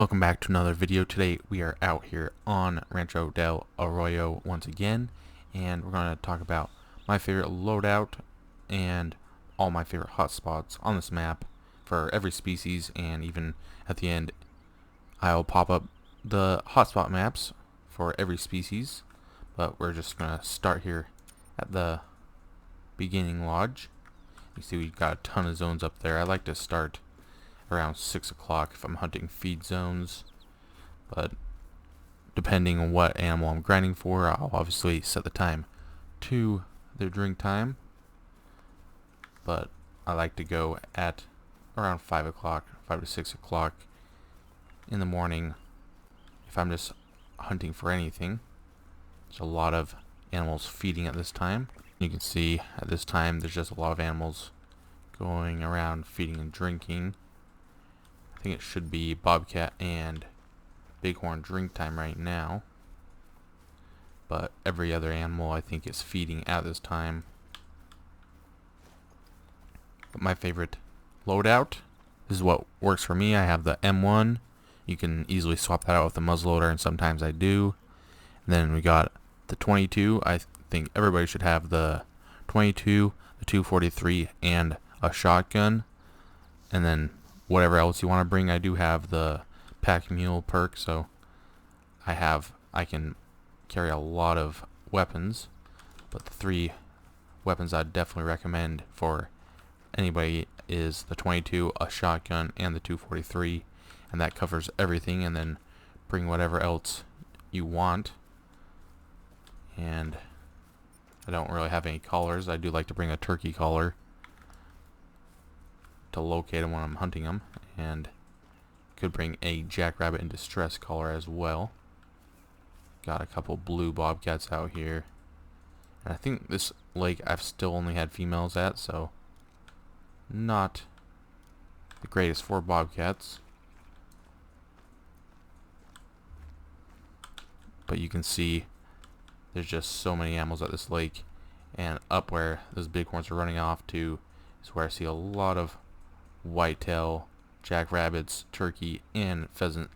Welcome back to another video. Today we are out here on Rancho Del Arroyo once again, and we're going to talk about my favorite loadout and all my favorite hotspots on this map for every species, and even at the end I'll pop up the hotspot maps for every species. But we're just going to start here at the beginning lodge. You see we've got a ton of zones up there. I like to start around 6 o'clock if I'm hunting feed zones, but depending on what animal I'm grinding for, I'll obviously set the time to their drink time, but I like to go at around 5 o'clock, 5 to 6 o'clock in the morning if I'm just hunting for anything. There's a lot of animals feeding at this time. You can see at this time there's just a lot of animals going around feeding and drinking. I think it should be bobcat and bighorn drink time right now, but every other animal I think is feeding at this time. But my favorite loadout, this is what works for me. I have the M1. You can easily swap that out with the muzzleloader, and sometimes I do. And then we got the 22. I think everybody should have the 22, the 243, and a shotgun. And then whatever else you want to bring. I do have the pack mule perk, so I can carry a lot of weapons, but the three weapons I'd definitely recommend for anybody is the 22, a shotgun, and the 243, and that covers everything. And then bring whatever else you want. And I don't really have any collars. I do like to bring a turkey collar to locate them when I'm hunting them, and could bring a jackrabbit in distress collar as well. Got a couple blue bobcats out here, and I think this lake I've still only had females at, so not the greatest for bobcats, but you can see there's just so many animals at this lake. And up where those bighorns are running off to is where I see a lot of whitetail, jackrabbits, turkey, and pheasant.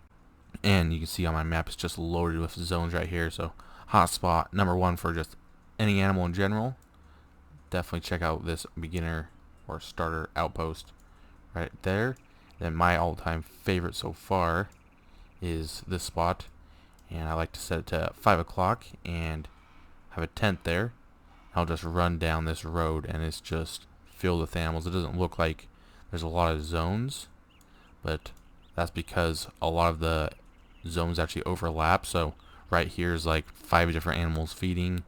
And you can see on my map it's just loaded with zones right here. So hotspot number one for just any animal in general. Definitely check out this beginner or starter outpost right there. Then my all-time favorite so far is this spot, and I like to set it to 5 o'clock and have a tent there. I'll just run down this road, and it's just filled with animals. It doesn't look like there's a lot of zones, but that's because a lot of the zones actually overlap. So right here is like 5 different animals feeding,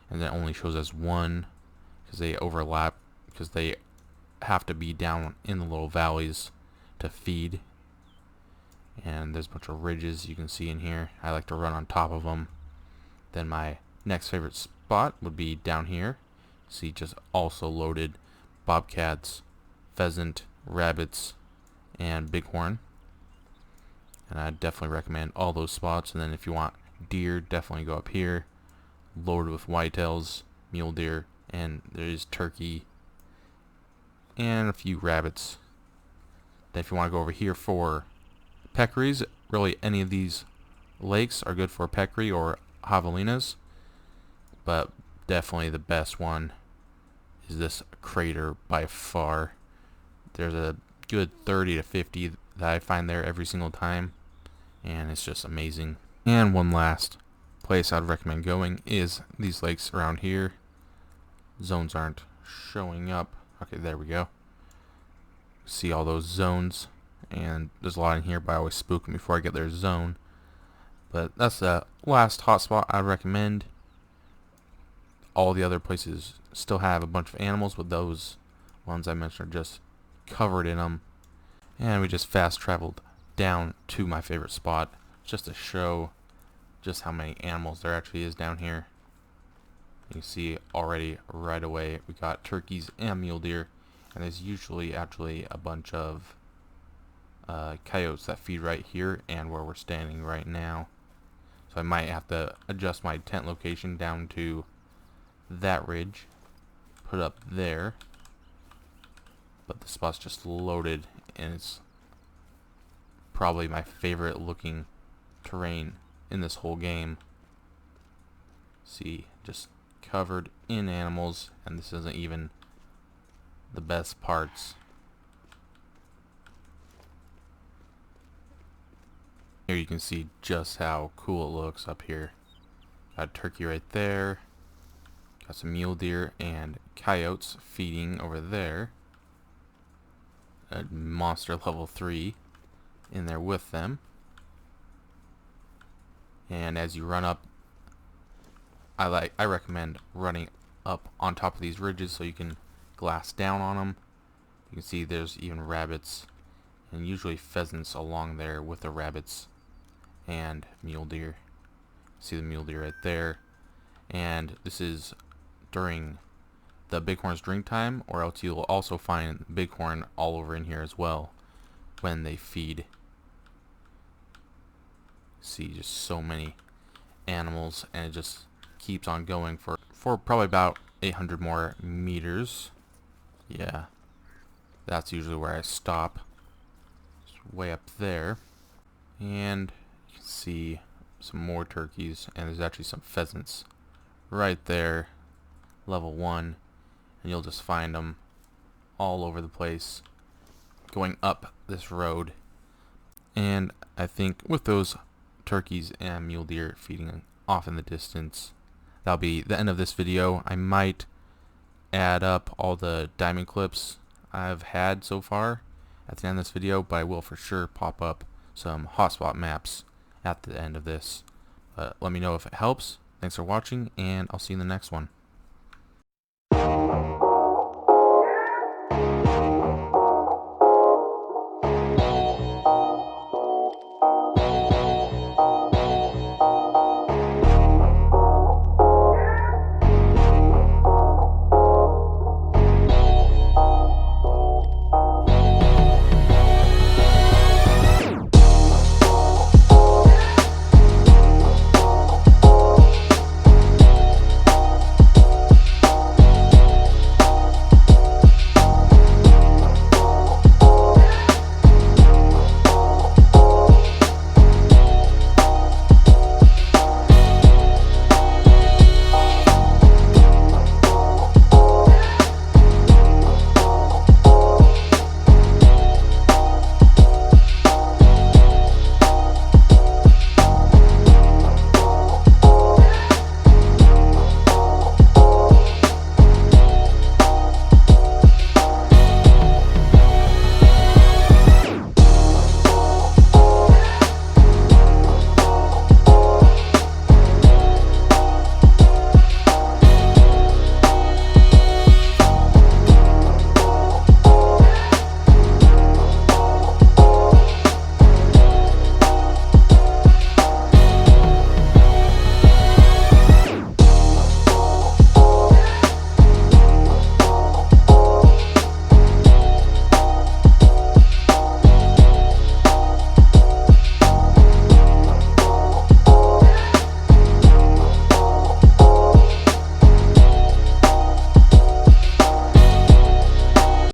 and that only shows as one because they overlap, because they have to be down in the little valleys to feed. And there's a bunch of ridges you can see in here. I like to run on top of them. Then my next favorite spot would be down here. See, just also loaded bobcats, pheasant, rabbits, and bighorn. And I definitely recommend all those spots. And then if you want deer, definitely go up here. Loaded with whitetails, mule deer, and there is turkey and a few rabbits. Then if you want to go over here for peccaries, really any of these lakes are good for peccary or javelinas, but definitely the best one is this crater by far. There's a good 30 to 50 that I find there every single time, and it's just amazing. And one last place I'd recommend going is these lakes around here. Zones aren't showing up. Okay, there we go. See all those zones, and there's a lot in here, but I always spook them before I get their zone. But that's the last hotspot I'd recommend. All the other places still have a bunch of animals, but those ones I mentioned are just covered in them. And we just fast traveled down to my favorite spot just to show just how many animals there actually is down here. You can see already right away we got turkeys and mule deer, and there's usually actually a bunch of coyotes that feed right here and where we're standing right now. So I might have to adjust my tent location down to that ridge, put up there, but the spot's just loaded, and it's probably my favorite looking terrain in this whole game. See, just covered in animals, and this isn't even the best parts. Here you can see just how cool it looks up here. Got a turkey right there. Got some mule deer and coyotes feeding over there. A monster level 3 in there with them. And as you run up, I recommend running up on top of these ridges so you can glass down on them. You can see there's even rabbits and usually pheasants along there with the rabbits and mule deer. See the mule deer right there. And this is during the bighorn's drink time, or else you'll also find bighorn all over in here as well when they feed. See just so many animals, and it just keeps on going for probably about 800 more meters. Yeah, that's usually where I stop. Just way up there. And you can see some more turkeys, and there's actually some pheasants right there, level 1, and you'll just find them all over the place going up this road. And I think with those turkeys and mule deer feeding off in the distance, that'll be the end of this video. I might add up all the diamond clips I've had so far at the end of this video, but I will for sure pop up some hotspot maps at the end of this. Let me know if it helps. Thanks for watching, and I'll see you in the next one.